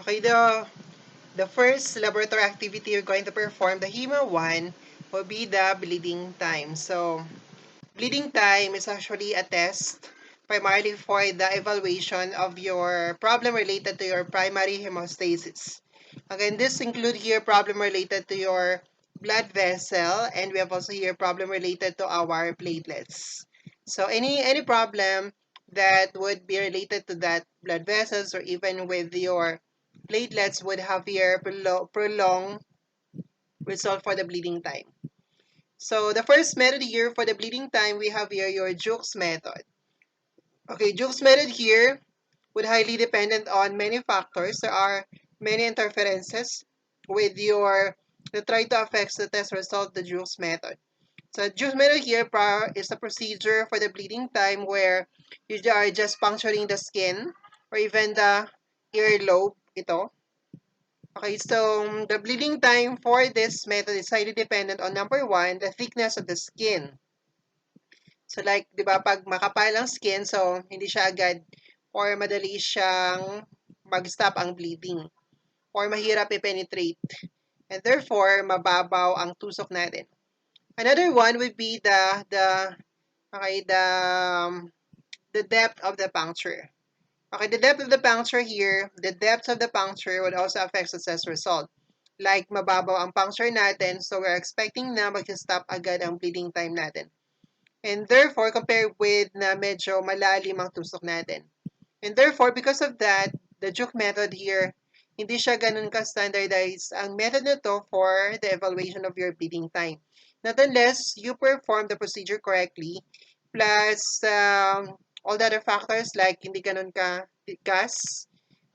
Okay, the first laboratory activity you're going to perform, the HEMA one, will be the bleeding time. So, bleeding time is actually a test primarily for the evaluation of your problem related to your primary hemostasis. Again, this include here problem related to your blood vessel, and we have also here problem related to our platelets. So any problem that would be related to that blood vessels or even with your platelets would have here prolonged result for the bleeding time. So the first method here for the bleeding time, we have here your Jukes method. Okay, Jukes method here would highly dependent on many factors. There are many interferences with your that try to affect the test result, the Jukes method. So Jukes method here is a procedure for the bleeding time where you are just puncturing the skin or even the earlobe ito. Okay, so the bleeding time for this method is highly dependent on number one, the thickness of the skin. So like, di ba, pag makapal ang skin, so hindi siya agad or madali siyang mag-stop ang bleeding or mahirap i-penetrate. And therefore, mababaw ang tusok natin. Another one would be okay, the depth of the puncture. Okay, the depth of the puncture here, the depth of the puncture would also affect the test result. Like, mababaw ang puncture natin, so we're expecting na mag-stop agad ang bleeding time natin. And therefore, compared with na medyo malalim ang tusok natin. And therefore, because of that, the Juke method here, hindi siya ganun ka-standardized ang method na to for the evaluation of your bleeding time. Not unless you perform the procedure correctly, plus all the other factors like hindi ganun ka gas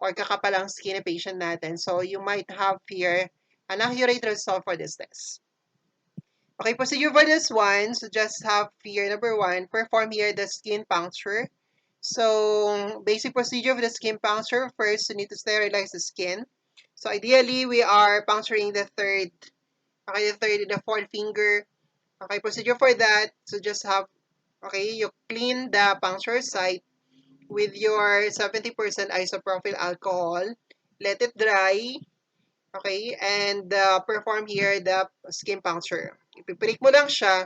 or kakapal ang skin ng patient natin. So, you might have here an accurate result for this test. Okay, procedure for this one, so just have here, number one, perform here the skin puncture. So, basic procedure for the skin puncture, first, you need to sterilize the skin. So, ideally, we are puncturing the third, okay, the third and the fourth finger. Okay, procedure for that, so just have, okay, you clean the puncture site with your 70% isopropyl alcohol, let it dry, okay, and perform here the skin puncture. Ipiprick mo lang siya,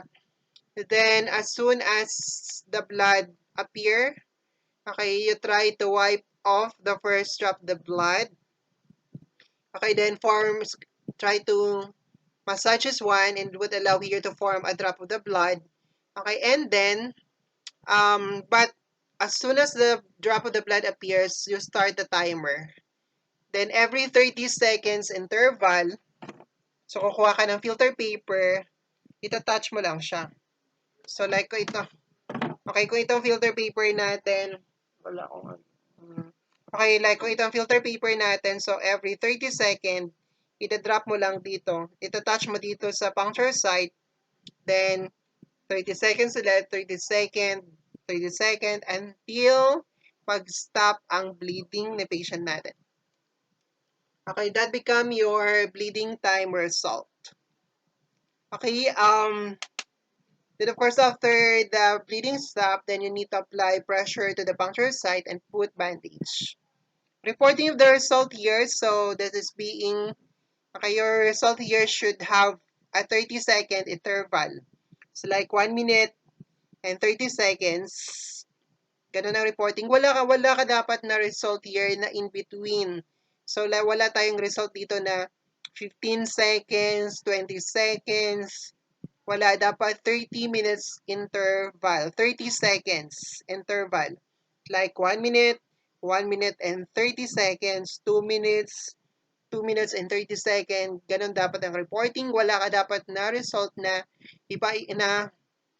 then as soon as the blood appear, okay, you try to wipe off the first drop of the blood. Okay, then try to massage this one and would allow here to form a drop of the blood. Okay, and then, but as soon as the drop of the blood appears, you start the timer. Then every 30 seconds interval, so kukuha ka ng filter paper, itatouch mo lang siya. So like kung ito, okay, kung itong filter paper natin, wala akong okay, like kung itong filter paper natin, so every 30 second, ita-drop mo lang dito. Ita-touch mo dito sa puncture site, then 30 seconds ulit, 30 second, 30 second, until pag-stop ang bleeding ni patient natin. Okay, that become your bleeding time result. Okay, then of course after the bleeding stop, then you need to apply pressure to the puncture site and put bandage. Reporting of the result here, so this is being, okay, your result here should have a 30-second interval. So like 1 minute and 30 seconds, ganun ang reporting. Wala ka dapat na result here na in between. So wala tayong result dito na 15 seconds, 20 seconds, wala, dapat 30 minutes interval, 30 seconds interval. Like 1 minute, 1 minute and 30 seconds, 2 minutes, 2 minutes and 30 seconds. Ganun dapat ang reporting. Wala ka dapat na result na na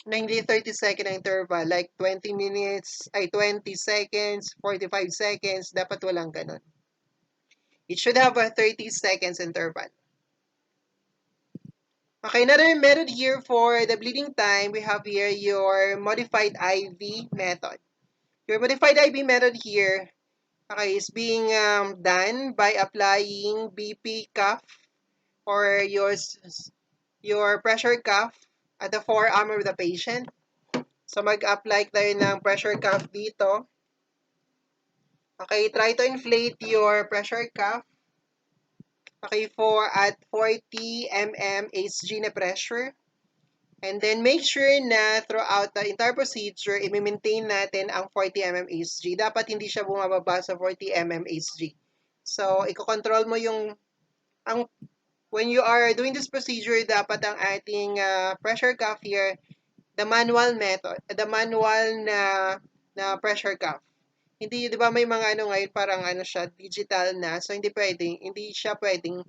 hindi 30 second interval. Like 20 minutes, 20 seconds, 45 seconds. Dapat walang ganun. It should have a 30 seconds interval. Okay, another method here for the bleeding time, we have here your modified IV method. Your modified IV method here, okay, is being done by applying BP cuff or your pressure cuff at the forearm of the patient. So mag-apply tayo ng pressure cuff dito. Okay, try to inflate your pressure cuff Okay, for at 40 mm Hg na pressure. And then make sure na throughout the entire procedure, i-maintain natin ang 40 mm Hg. Dapat hindi siya bumababa sa 40 mm Hg. So, i-control mo when you are doing this procedure, dapat ang ating pressure cuff here, the manual method, the manual na pressure cuff. Hindi, di ba may mga ano ngayon, parang ano siya, digital na. So, hindi siya pwedeng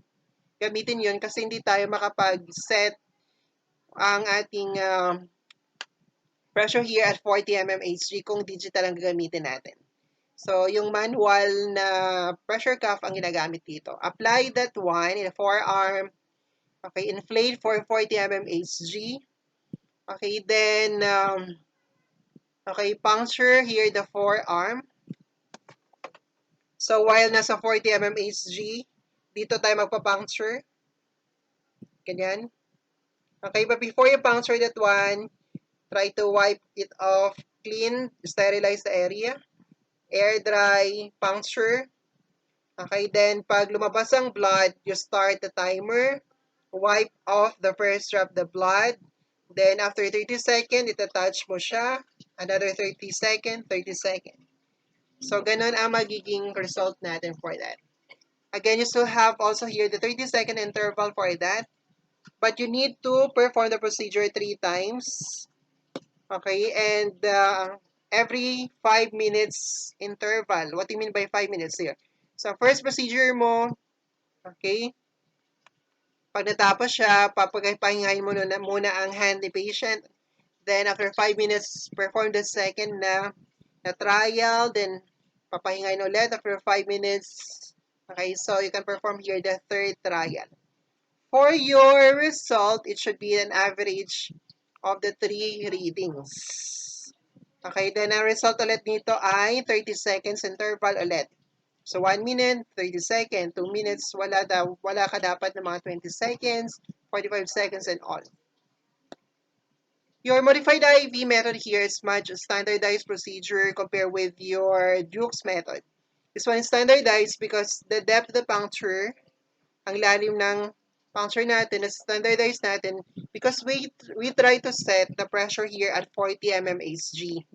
gamitin yon kasi hindi tayo makapag-set ang ating pressure here at 40 mm Hg kung digital ang gagamitin natin. So, yung manual na pressure cuff ang ginagamit dito. Apply that one in the forearm. Okay, inflate for 40 mm Hg. Okay, then, okay, puncture here the forearm. So, while nasa 40 mm Hg, dito tayo magpa-puncture. Ganyan. Okay, but before you puncture that one, try to wipe it off, clean, sterilize the area, air dry, puncture. Okay, then pag lumabas ang blood, you start the timer, wipe off the first drop of the blood, then after 30 seconds, itatouch mo siya, another 30 seconds, 30 seconds. So, ganun ang magiging result natin for that. Again, you still have also here the 30-second interval for that. But you need to perform the procedure 3 times. Okay, and every 5 minutes interval. What do you mean by 5 minutes here? So, first procedure mo, okay, pag natapos siya, papahingahin mo muna ang hand ni patient. Then, after 5 minutes, perform the second na trial. Then, papahingahin ulit after 5 minutes. Okay, so you can perform here the third trial. For your result, it should be an average of the 3 readings. Okay, then ang result ulit nito ay 30 seconds interval ulit. So, 1 minute, 30 seconds, 2 minutes, wala ka dapat ng mga 20 seconds, 45 seconds, and all. Your modified IV method here is much standardized procedure compared with your Duke's method. This one is standardized because the depth of the puncture, ang lalim ng puncture natin, is standardized natin because we try to set the pressure here at 40 mm Hg.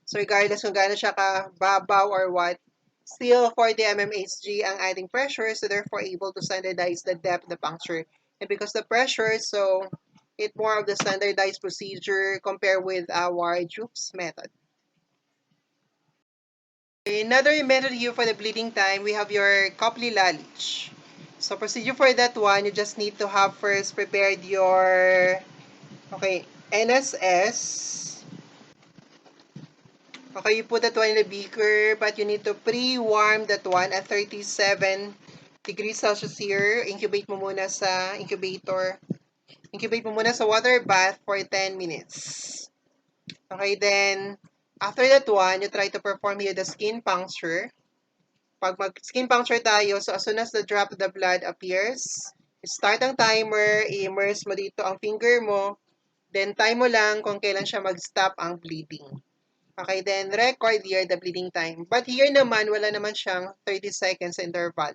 So regardless kung gaano siya kababaw or what, still 40 mm Hg ang ating pressure, so therefore able to standardize the depth of the puncture. And because the pressure, so it's more of the standardized procedure compared with our Duke's method. Another method here for the bleeding time, we have your Copley lalage. So procedure for that one, you just need to have first prepared your, okay, NSS. Okay, you put that one in the beaker, but you need to pre-warm that one at 37 degrees Celsius here. Incubate mo muna sa incubator. Incubate mo muna sa water bath for 10 minutes. Okay, then, after that one, you try to perform here the skin puncture. Pag mag-skin puncture tayo, so as soon as the drop of the blood appears, start ang timer, i-immerse mo dito ang finger mo, then time mo lang kung kailan siya mag-stop ang bleeding. Okay, then record here the bleeding time. But here naman, wala naman siyang 30 seconds interval.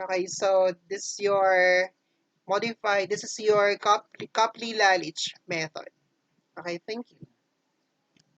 Okay, so this is your Copley lalage method. Okay, thank you.